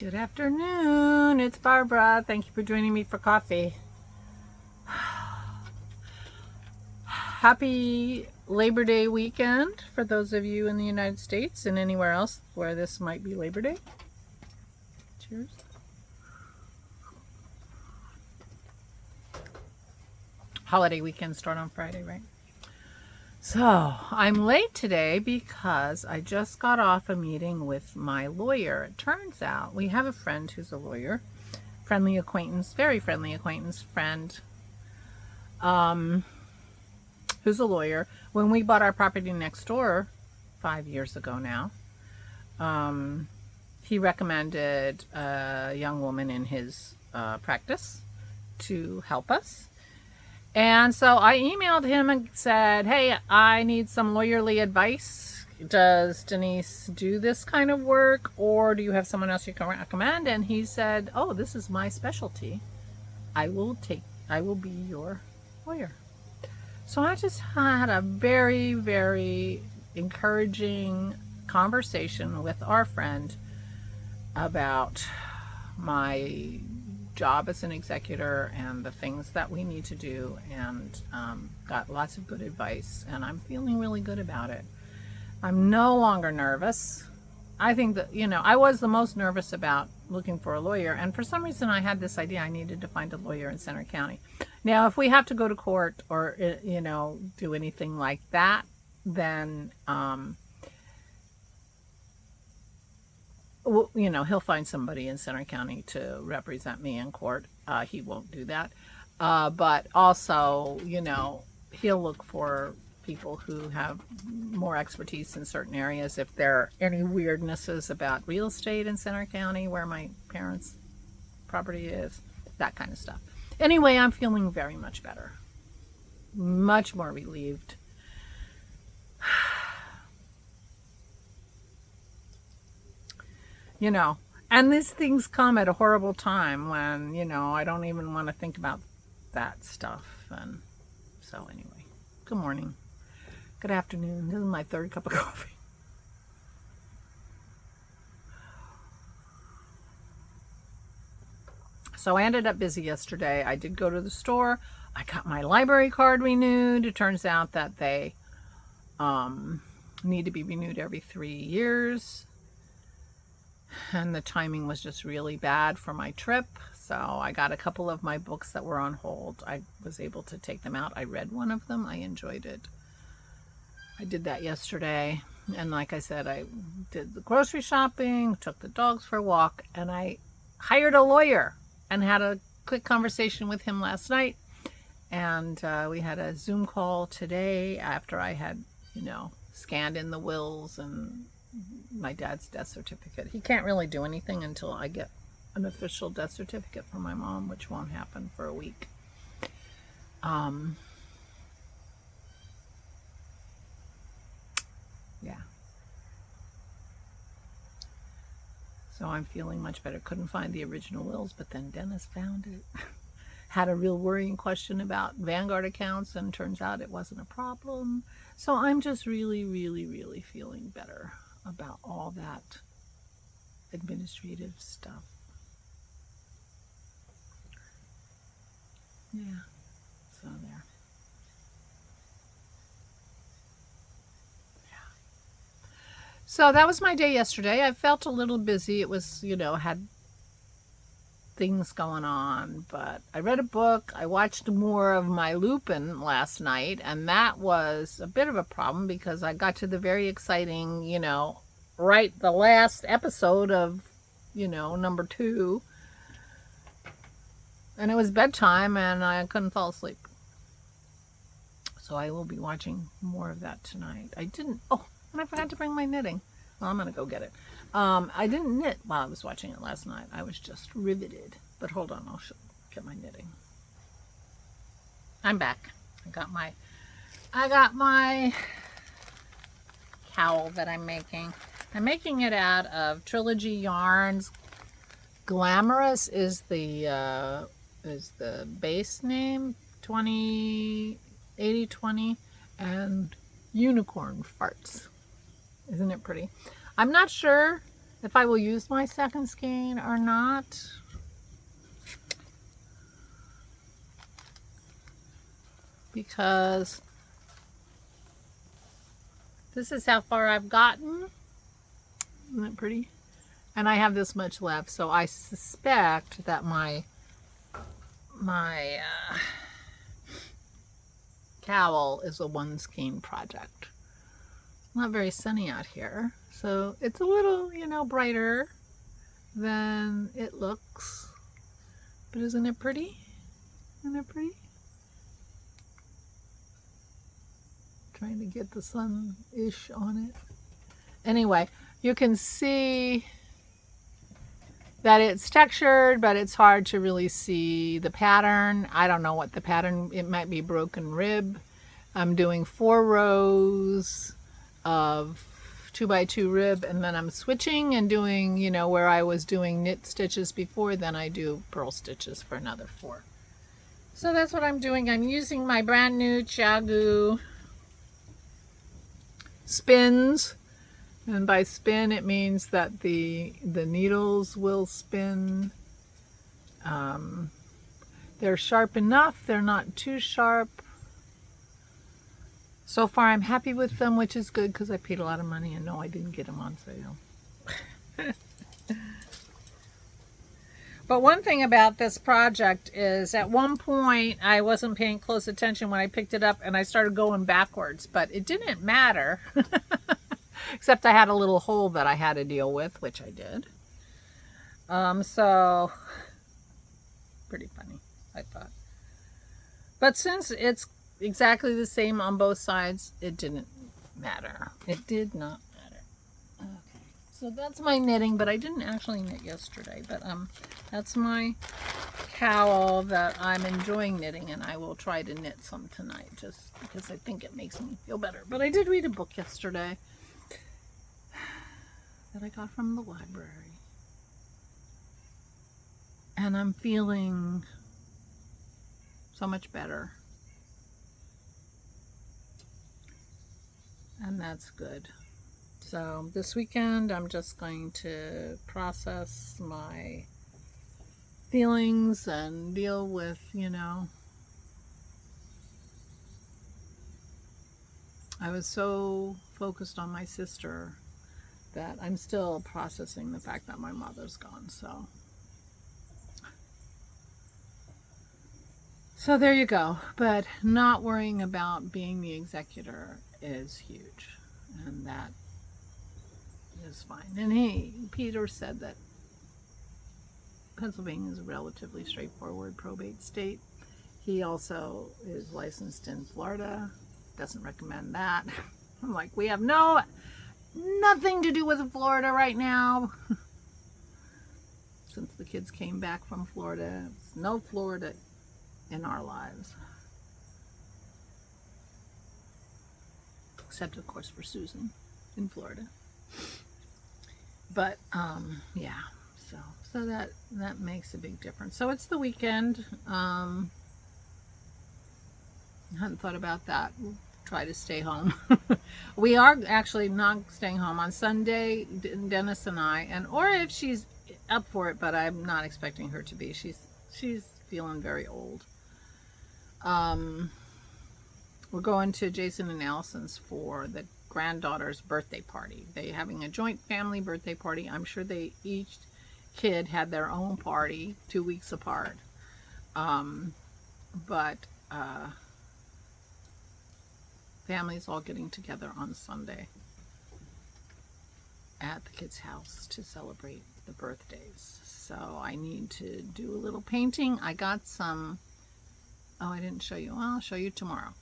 Good afternoon, it's Barbara. Thank you for joining me for coffee. Happy Labor Day weekend for those of you in the United States and anywhere else where this might be Labor Day. Cheers. Holiday weekend start on Friday, right? So, I'm late today because I just got off a meeting with my lawyer. It turns out we have a friend who's a lawyer, friendly acquaintance, very friendly acquaintance friend, who's a lawyer. When we bought our property next door 5 years ago now, he recommended a young woman in his practice to help us. And so I emailed him and said, hey, I need some lawyerly advice. Does Denise do this kind of work, or do you have someone else you can recommend? And he said, oh, this is my specialty. I will be your lawyer. So I just had a very, very encouraging conversation with our friend about my job as an executor and the things that we need to do, and got lots of good advice, and I'm feeling really good about it. I'm no longer nervous. I think that, I was the most nervous about looking for a lawyer, and for some reason I had this idea I needed to find a lawyer in Center County. Now, if we have to go to court or, do anything like that, then, he'll find somebody in Center County to represent me in court. He won't do that. But also, he'll look for people who have more expertise in certain areas. If there are any weirdnesses about real estate in Center County, where my parents' property is, that kind of stuff. Anyway, I'm feeling very much better. Much more relieved. And these things come at a horrible time when, I don't even want to think about that stuff. And so anyway, good morning. Good afternoon. This is my third cup of coffee. So I ended up busy yesterday. I did go to the store. I got my library card renewed. It turns out that they need to be renewed every 3 years. And the timing was just really bad for my trip. So I got a couple of my books that were on hold. I was able to take them out. I read one of them. I enjoyed it. I did that yesterday. And like I said, I did the grocery shopping, took the dogs for a walk, and I hired a lawyer and had a quick conversation with him last night. And we had a Zoom call today after I had, scanned in the wills and my dad's death certificate. He can't really do anything until I get an official death certificate from my mom, which won't happen for a week. Yeah. So I'm feeling much better. Couldn't find the original wills, but then Dennis found it. Had a real worrying question about Vanguard accounts, and turns out it wasn't a problem. So I'm just really, really, really feeling better about all that administrative stuff. Yeah, so there. Yeah. So that was my day yesterday. I felt a little busy. It was, had things going on, but I read a book. I watched more of my Lupin last night, and that was a bit of a problem because I got to the very exciting, right, the last episode of, number 2, and it was bedtime and I couldn't fall asleep. So I will be watching more of that tonight. And I forgot to bring my knitting. Well, I'm gonna go get it. I didn't knit while I was watching it last night. I was just riveted. But hold on, I'll get my knitting. I'm back. I got my cowl that I'm making. I'm making it out of Trilogy yarns. Glamorous is the base name, 80/20, and Unicorn Farts. Isn't it pretty? I'm not sure if I will use my second skein or not. Because this is how far I've gotten. Isn't it pretty? And I have this much left, so I suspect that my cowl is a one skein project. Not very sunny out here, so it's a little, you know, brighter than it looks. But isn't it pretty? Isn't it pretty? Trying to get the sun-ish on it. Anyway, you can see that it's textured, but it's hard to really see the pattern. I don't know what the pattern, it might be broken rib. I'm doing 4 rows of 2x2 rib, and then I'm switching and doing, you know, where I was doing knit stitches before, then I do purl stitches for another 4. So that's what I'm doing. I'm using my brand new CoronaVlog spins. And by spin, it means that the needles will spin. They're sharp enough. They're not too sharp. So far, I'm happy with them, which is good because I paid a lot of money, and no, I didn't get them on sale. But one thing about this project is at one point, I wasn't paying close attention when I picked it up, and I started going backwards, but it didn't matter. Except I had a little hole that I had to deal with, which I did. So, pretty funny, I thought. But since it's exactly the same on both sides, it didn't matter. It did not matter. Okay, so that's my knitting, but I didn't actually knit yesterday. But that's my cowl that I'm enjoying knitting, and I will try to knit some tonight, just because I think it makes me feel better. But I did read a book yesterday that I got from the library, and I'm feeling so much better, and that's good. So this weekend I'm just going to process my feelings and deal with, you know, I was so focused on my sister that I'm still processing the fact that my mother's gone. So there you go. But not worrying about being the executor is huge, and that is fine. And Peter said that Pennsylvania is a relatively straightforward probate state. He also is licensed in Florida. Doesn't recommend that. I'm like, we have nothing to do with Florida right now. Since the kids came back from Florida, it's no Florida in our lives. Except, of course, for Susan in Florida. But, yeah, so that makes a big difference. So it's the weekend. I hadn't thought about that. We'll try to stay home. We are actually not staying home on Sunday, Dennis and I, or if she's up for it, but I'm not expecting her to be. She's feeling very old. We're going to Jason and Allison's for the granddaughter's birthday party. They're having a joint family birthday party. I'm sure each kid had their own party 2 weeks apart. But families all getting together on Sunday at the kids' house to celebrate the birthdays. So I need to do a little painting. I got some, oh, I didn't show you. Well, I'll show you tomorrow.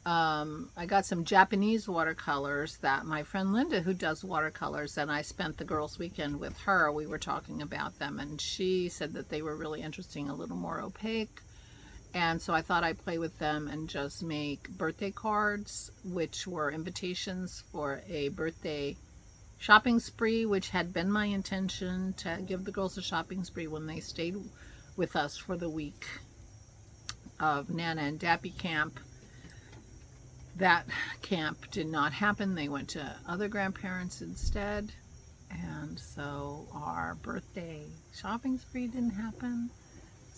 I got some Japanese watercolors that my friend Linda, who does watercolors, and I spent the girls' weekend with her. We were talking about them, and she said that they were really interesting, a little more opaque. And so I thought I'd play with them and just make birthday cards, which were invitations for a birthday shopping spree, which had been my intention to give the girls a shopping spree when they stayed with us for the week of Nana and Dappy camp. That camp did not happen. They went to other grandparents instead. And so our birthday shopping spree didn't happen.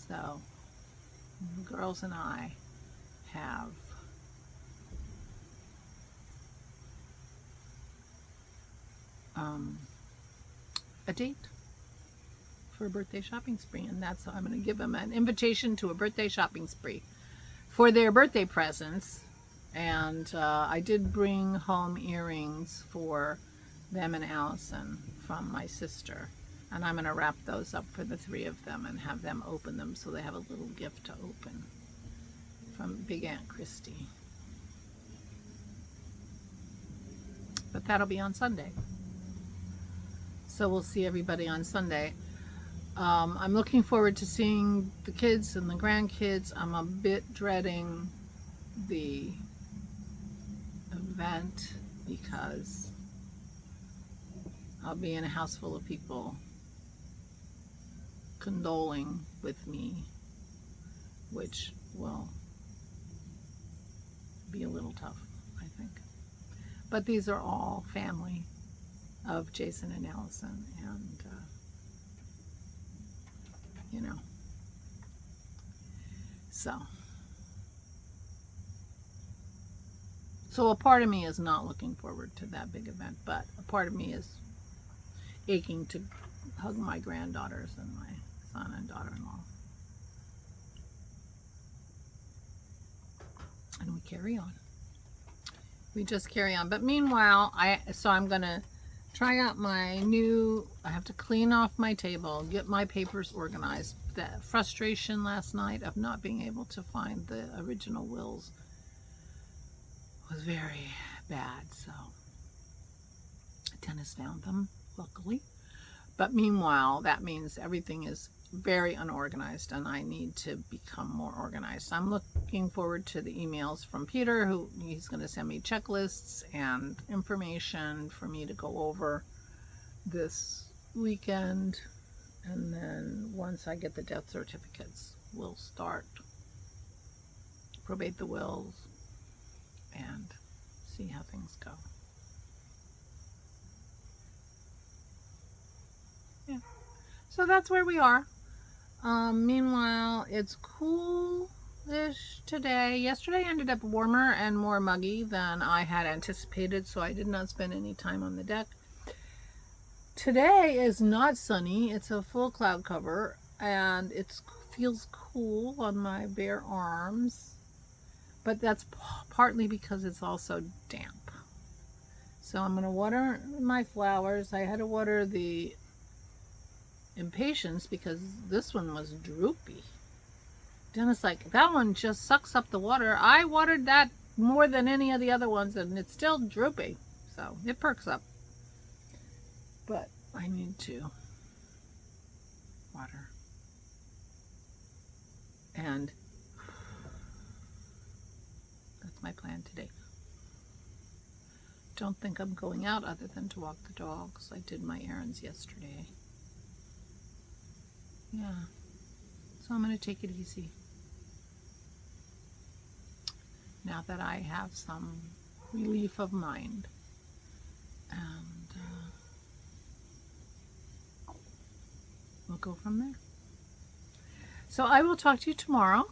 So the girls and I have a date for a birthday shopping spree, and that's I'm going to give them an invitation to a birthday shopping spree for their birthday presents. And I did bring home earrings for them and Allison from my sister, and I'm going to wrap those up for the three of them and have them open them so they have a little gift to open from Big Aunt Christy. But that'll be on Sunday, so we'll see everybody on Sunday. I'm looking forward to seeing the kids and the grandkids. I'm a bit dreading the event because I'll be in a house full of people condoling with me, which will be a little tough, I think. But these are all family of Jason and Allison, and you know, so a part of me is not looking forward to that big event, but a part of me is aching to hug my granddaughters and my son and daughter-in-law. And we carry on. We just carry on. But meanwhile, I'm gonna try out my new, I have to clean off my table, get my papers organized. That frustration last night of not being able to find the original wills was very bad. So Dennis found them, luckily. But meanwhile, that means everything is very unorganized and I need to become more organized. I'm looking forward to the emails from Peter, who he's going to send me checklists and information for me to go over this weekend. And then once I get the death certificates, we'll start probate the wills and see how things go. Yeah, so that's where we are. Meanwhile, it's cool-ish today. Yesterday ended up warmer and more muggy than I had anticipated, so I did not spend any time on the deck. Today is not sunny. It's a full cloud cover, and it feels cool on my bare arms, but that's partly because it's also damp. So I'm going to water my flowers. I had to water the Impatience because this one was droopy. Dennis like, that one just sucks up the water. I watered that more than any of the other ones and it's still droopy. So it perks up. But I need to water. And that's my plan today. Don't think I'm going out other than to walk the dogs. I did my errands yesterday. Yeah, so I'm going to take it easy now that I have some relief of mind, and we'll go from there. So I will talk to you tomorrow,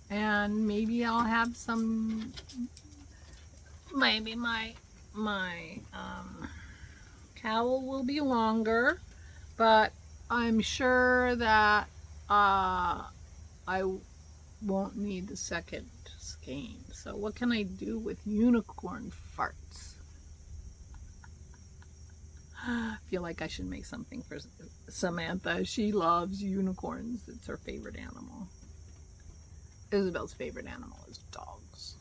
and maybe I'll have some, maybe my cowl will be longer, but I'm sure that I won't need the second skein. So what can I do with unicorn farts? I feel like I should make something for Samantha. She loves unicorns. It's her favorite animal. Isabel's favorite animal is dogs.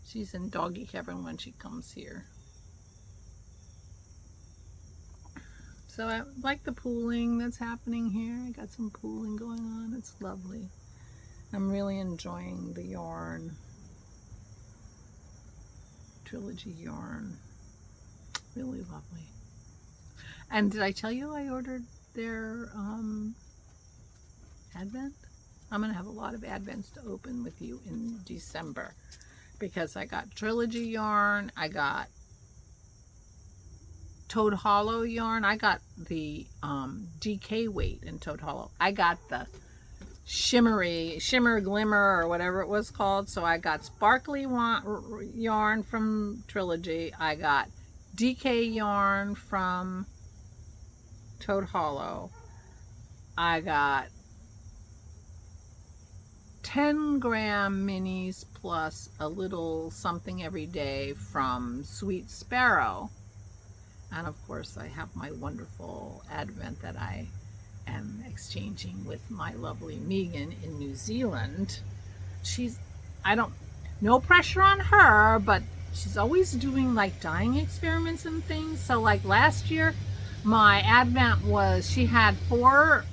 She's in doggy heaven when she comes here. So I like the pooling that's happening here. I got some pooling going on. It's lovely. I'm really enjoying the yarn. Trilogy yarn. Really lovely. And did I tell you I ordered their Advent? I'm going to have a lot of Advents to open with you in December. Because I got Trilogy yarn. I got Toad Hollow yarn. I got the DK weight in Toad Hollow. I got the shimmer glimmer or whatever it was called. So I got sparkly yarn from Trilogy. I got DK yarn from Toad Hollow. I got 10-gram minis plus a little something every day from Sweet Sparrow. And of course I have my wonderful Advent that I am exchanging with my lovely Megan in New Zealand. No pressure on her, but she's always doing like dyeing experiments and things. So like last year, my Advent was, she had four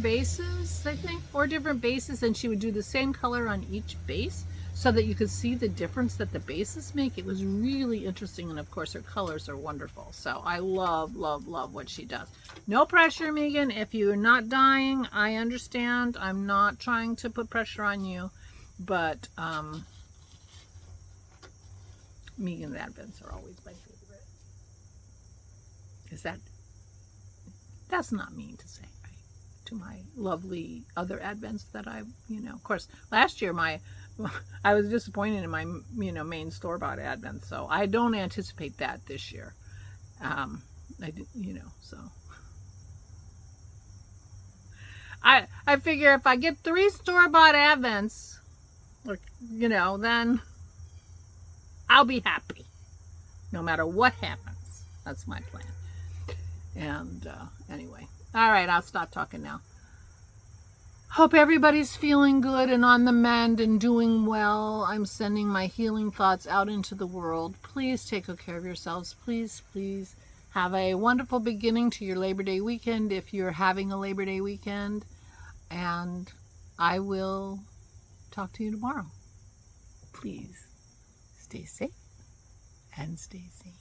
bases, I think, 4 different bases, and she would do the same color on each base so that you could see the difference that the bases make. It was really interesting, and of course her colors are wonderful. So I love what she does. No pressure, Megan. If you're not dyeing, I understand. I'm not trying to put pressure on you, but Megan's Advents are always my favorite. That's not mean to say, right? To my lovely other Advents that I, of course, last year I was disappointed in my, main store-bought Advent, so I don't anticipate that this year. I did, so I figure if I get 3 store-bought Advents, then I'll be happy, no matter what happens. That's my plan. And anyway, all right, I'll stop talking now. Hope everybody's feeling good and on the mend and doing well. I'm sending my healing thoughts out into the world. Please take good care of yourselves. Please have a wonderful beginning to your Labor Day weekend if you're having a Labor Day weekend. And I will talk to you tomorrow. Please stay safe and stay sane.